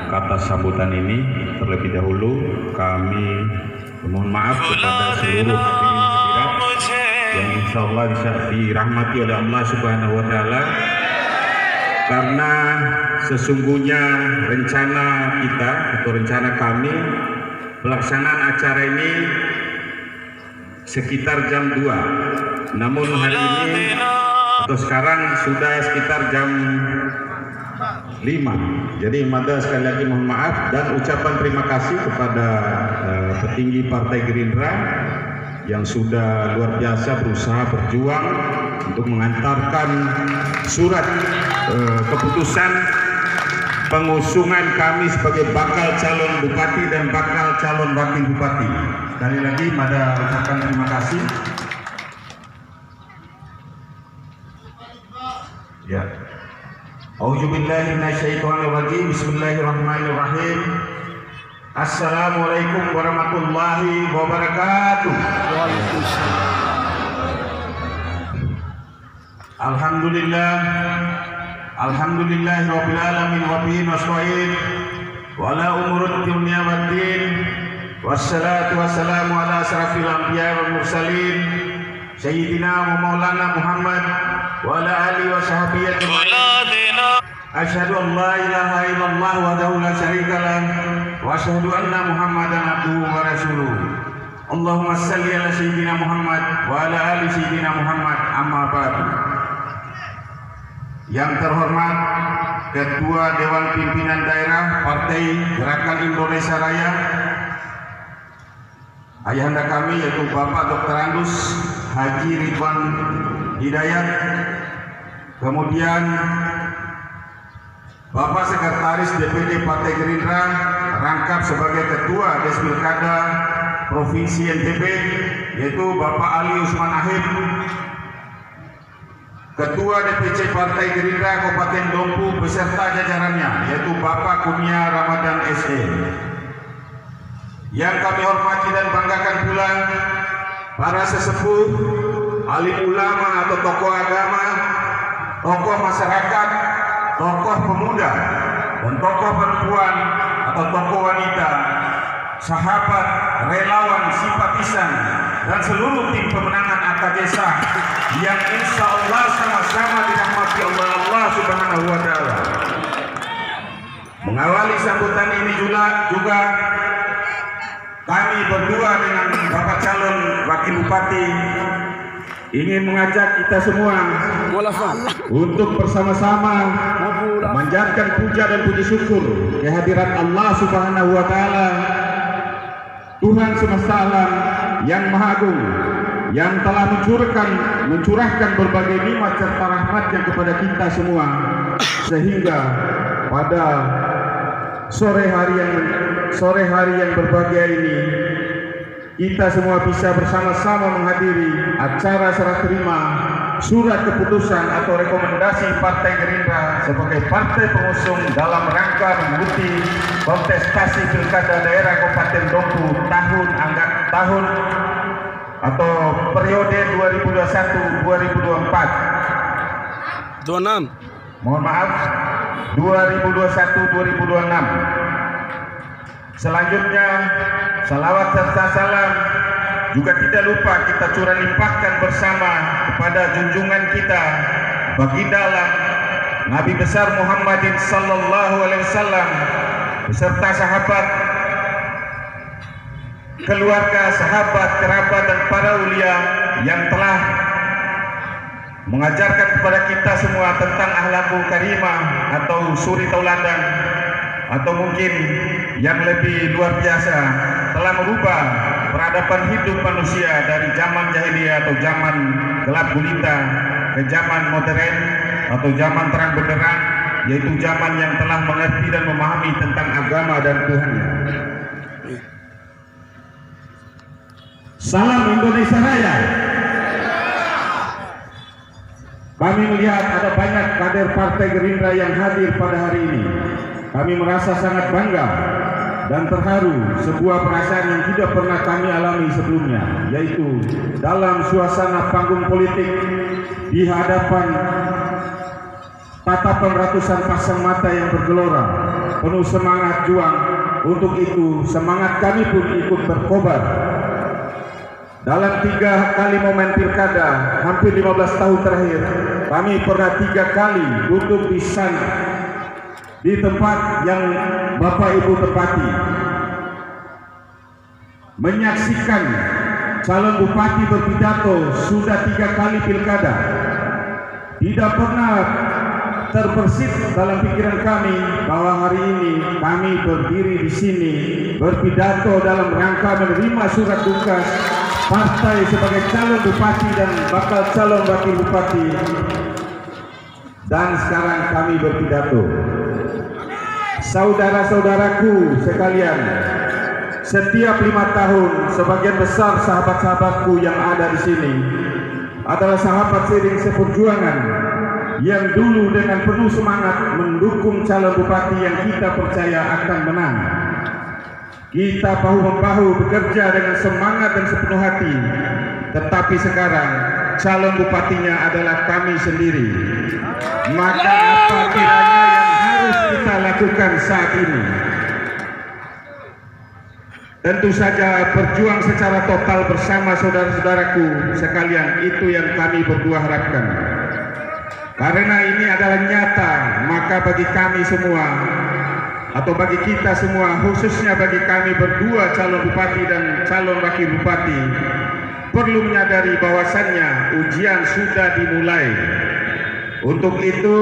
kata sambutan ini. Terlebih dahulu kami mohon maaf kepada seluruh hadirin hadirat yang insya Allah bisa dirahmati oleh Allah Subhanahu wa Ta'ala, karena sesungguhnya rencana kita atau rencana kami pelaksanaan acara ini sekitar jam 2, namun hari ini atau sekarang sudah sekitar jam 5. Jadi Mada sekali lagi mohon maaf dan ucapan terima kasih kepada petinggi Partai Gerindra yang sudah luar biasa berusaha berjuang untuk mengantarkan surat keputusan pengusungan kami sebagai bakal calon bupati dan bakal calon wakil bupati. Sekali lagi Mada ucapkan terima kasih. Ya. A'udzubillahi minasyaitonirrajim. Bismillahirrahmanirrahim. Assalamualaikum warahmatullahi wabarakatuh. Waalaikumsalam. Alhamdulillah rabbil alamin wa bihi nasta'in wa ala umuri dunya waddin wassalatu wassalamu ala asrafil anbiya wal mursalin sayyidina wa maulana Muhammad wa ala alihi wa sahbihi ajma'in. Asyhadu an la ilaha illallah wahdahu la syarika lah wa asyhadu anna Muhammadan abduhu wa rasuluh. Allahumma shalli ala sayyidina Muhammad wa ala ali sayyidina Muhammad, amma ba'du. Yang terhormat Ketua Dewan Pimpinan Daerah Partai Gerakan Indonesia Raya, ayahanda kami yaitu Bapak Dr. Andus Haji Ridwan Hidayat, kemudian Bapak Sekretaris DPD Partai Gerindra rangkap sebagai Ketua Despilkada Provinsi NTB yaitu Bapak Ali Usman Ahib, Ketua DPC Partai Gerindra Kabupaten Dompu beserta jajarannya yaitu Bapak Kurnia Ramadan SE. Yang kami hormati dan banggakan pula para sesepuh, alim ulama atau tokoh agama, tokoh masyarakat, tokoh pemuda dan tokoh perempuan atau tokoh wanita, sahabat, relawan, simpatisan dan seluruh tim pemenangan AKJSA yang insya Allah sama-sama dirahmati Allah Subhanahu wa Ta'ala. Mengawali sambutan ini juga kami berdua dengan Bapak calon wakil bupati ingin mengajak kita semua untuk bersama-sama memanjatkan puja dan puji syukur kehadirat Allah Subhanahu wa Ta'ala, Tuhan semesta alam yang Maha Agung, yang telah mencurahkan berbagai nikmat serta rahmatnya kepada kita semua, sehingga pada sore hari yang berbahagia ini kita semua bisa bersama-sama menghadiri acara serah terima surat keputusan atau rekomendasi Partai Gerindra sebagai partai pengusung dalam rangka mengikuti kontestasi Pilkada Daerah Kabupaten Dompu tahun atau periode 2021-2024. 26. Mohon maaf, 2021-2026. Selanjutnya, salawat serta salam juga tidak lupa kita curah limpahkan bersama kepada junjungan kita baginda Nabi besar Muhammadin sallallahu alaihi wasallam beserta sahabat, keluarga, sahabat, kerabat dan para ulia yang telah mengajarkan kepada kita semua tentang akhlakul karimah atau suri tauladan, atau mungkin yang lebih luar biasa telah merubah peradaban hidup manusia dari zaman jahiliyah atau zaman gelap gulita ke zaman modern atau zaman terang benderang, yaitu zaman yang telah mengerti dan memahami tentang agama dan Tuhannya. Salam Indonesia Raya. Kami melihat ada banyak kader Partai Gerindra yang hadir pada hari ini. Kami merasa sangat bangga dan terharu, sebuah perasaan yang tidak pernah kami alami sebelumnya, yaitu dalam suasana panggung politik di hadapan tatapan ratusan pasang mata yang bergelora, penuh semangat juang. Untuk itu semangat kami pun ikut berkobar. Dalam 3 kali momen pilkada hampir 15 tahun terakhir, kami pernah 3 kali duduk di tempat yang Bapak Ibu tempati, menyaksikan calon bupati berpidato sudah 3 kali pilkada. Tidak pernah terbersit dalam pikiran kami bahwa hari ini kami berdiri di sini berpidato dalam rangka menerima surat tugas partai sebagai calon bupati dan bakal calon wakil bupati. Dan sekarang kami berpidato. Saudara-saudaraku sekalian, setiap 5 tahun sebagian besar sahabat-sahabatku yang ada di sini adalah sahabat seiring seperjuangan yang dulu dengan penuh semangat mendukung calon bupati yang kita percaya akan menang. Kita bahu-membahu bekerja dengan semangat dan sepenuh hati. Tetapi sekarang calon bupatinya adalah kami sendiri. Maka apa kiranya yang harus kita lakukan saat ini? Tentu saja berjuang secara total bersama saudara-saudaraku sekalian, itu yang kami berdua harapkan. Karena ini adalah nyata, maka bagi kami semua, atau bagi kita semua, khususnya bagi kami berdua calon bupati dan calon wakil bupati, perlu menyadari bahwasannya ujian sudah dimulai. Untuk itu,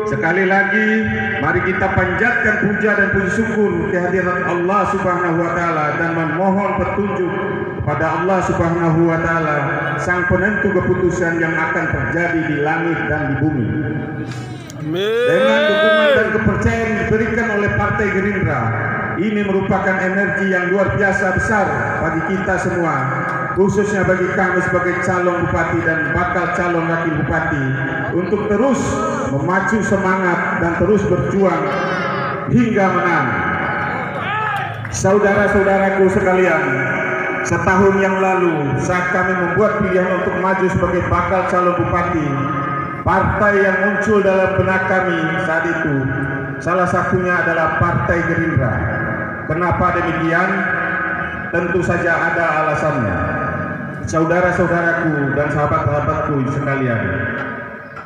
sekali lagi, mari kita panjatkan puja dan puji syukur kehadirat Allah Subhanahu wa Ta'ala dan memohon petunjuk pada Allah Subhanahu wa Ta'ala, sang penentu keputusan yang akan terjadi di langit dan di bumi. Amin. Dengan dukungan dan kepercayaan yang diberikan oleh Partai Gerindra, ini merupakan energi yang luar biasa besar bagi kita semua, khususnya bagi kami sebagai calon bupati dan bakal calon wakil bupati, untuk terus memacu semangat dan terus berjuang hingga menang. Saudara-saudaraku sekalian, setahun yang lalu saat kami membuat pilihan untuk maju sebagai bakal calon bupati, partai yang muncul dalam benak kami saat itu salah satunya adalah Partai Gerindra. Kenapa demikian? Tentu saja ada alasannya. Saudara-saudaraku dan sahabat-sahabatku sekalian,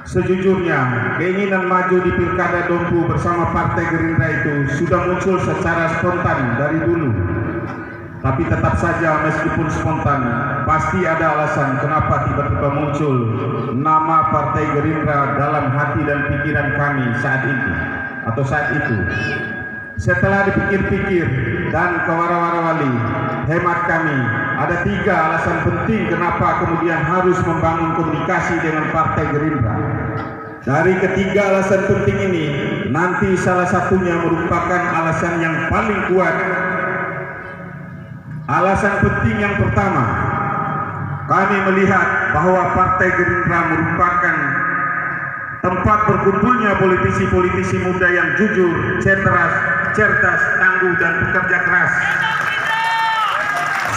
sejujurnya keinginan maju di Pilkada Dompu bersama Partai Gerindra itu sudah muncul secara spontan dari dulu. Tapi tetap saja meskipun spontan, pasti ada alasan kenapa tiba-tiba muncul nama Partai Gerindra dalam hati dan pikiran kami saat itu. Setelah dipikir-pikir dan kewara-wara-wali, hemat kami ada 3 alasan penting kenapa kemudian harus membangun komunikasi dengan Partai Gerindra. Dari ketiga alasan penting ini, nanti salah satunya merupakan alasan yang paling kuat. Alasan penting yang pertama, kami melihat bahwa Partai Gerindra merupakan tempat berkumpulnya politisi-politisi muda yang jujur, cerdas, tangguh, dan bekerja keras.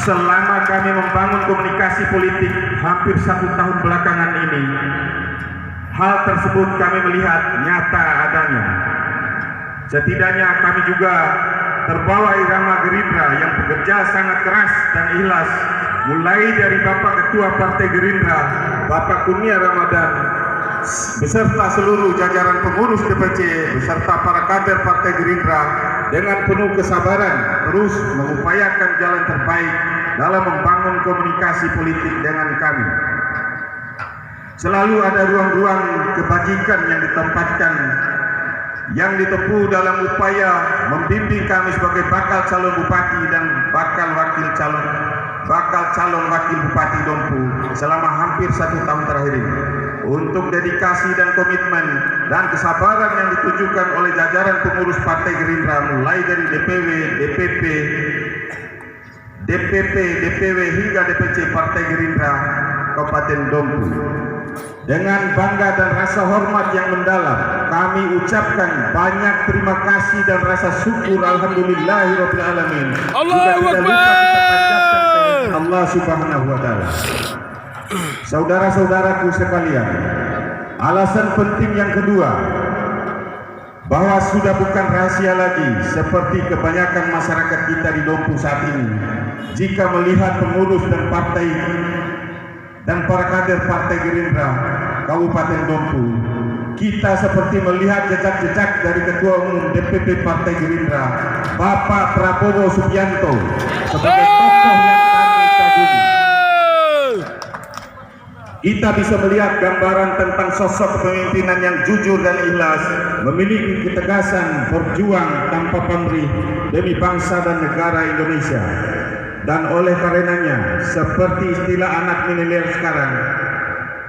Selama kami membangun komunikasi politik hampir 1 tahun belakangan ini, hal tersebut kami melihat nyata adanya. Setidaknya kami juga terbawa irama Gerindra yang bekerja sangat keras dan ikhlas, mulai dari Bapak Ketua Partai Gerindra, Bapak Kurnia Ramadan, beserta seluruh jajaran pengurus DPC beserta para kader Partai Gerindra dengan penuh kesabaran terus mengupayakan jalan terbaik dalam membangun komunikasi politik dengan kami. Selalu ada ruang-ruang kebajikan yang ditempatkan, yang ditempuh dalam upaya membimbing kami sebagai bakal calon bupati dan bakal calon wakil bupati Dompu selama hampir 1 tahun terakhir ini. Untuk dedikasi dan komitmen dan kesabaran yang ditujukan oleh jajaran pengurus Partai Gerindra mulai dari DPW, DPW hingga DPC Partai Gerindra Kabupaten Dompu. Dengan bangga dan rasa hormat yang mendalam, kami ucapkan banyak terima kasih dan rasa syukur alhamdulillahirabbil alamin. Allahu Akbar. Allah Subhanahu wa Ta'ala. Saudara-saudaraku sekalian, alasan penting yang kedua, bahwa sudah bukan rahasia lagi seperti kebanyakan masyarakat kita di Dompu saat ini. Jika melihat pengurus dan partai dan para kader Partai Gerindra Kabupaten Dompu, kita seperti melihat jejak-jejak dari Ketua Umum DPP Partai Gerindra, Bapak Prabowo Subianto, sebagai tokoh yang kami kagumi. Kita bisa melihat gambaran tentang sosok kepemimpinan yang jujur dan ikhlas, memiliki ketegasan berjuang tanpa pamrih demi bangsa dan negara Indonesia. Dan oleh karenanya, seperti istilah anak milenial sekarang,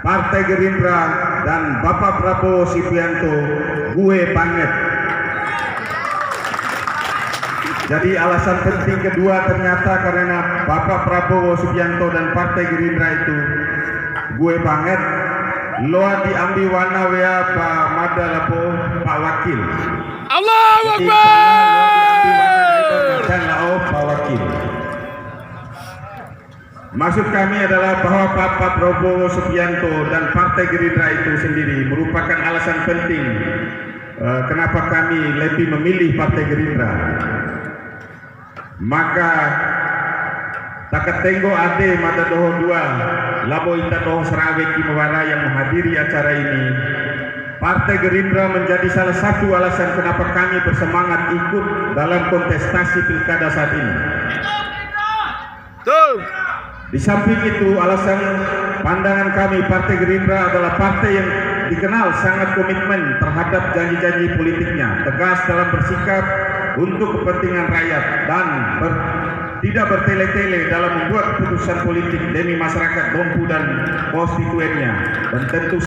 Partai Gerindra dan Bapak Prabowo Subianto, gue banget. Jadi alasan penting kedua ternyata karena Bapak Prabowo Subianto dan Partai Gerindra itu gue banget, loa diambil warna wea Pak Madalapo Pak Wakil. Allahu Akbar. Pak Wakil. Maksud kami adalah bahwa Bapak Prabowo Subianto dan Partai Gerindra itu sendiri merupakan alasan penting kenapa kami lebih memilih Partai Gerindra. Maka Takatenggo ade mata doho dua labo ita doho serawe kimawara yang menghadiri acara ini. Partai Gerindra menjadi salah satu alasan kenapa kami bersemangat ikut dalam kontestasi pilkada saat ini. Di samping itu, alasan pandangan kami Partai Gerindra adalah partai yang dikenal sangat komitmen terhadap janji-janji politiknya, tegas dalam bersikap untuk kepentingan rakyat dan tidak bertele-tele dalam membuat keputusan politik demi masyarakat Dompu dan konstituennya, dan tentu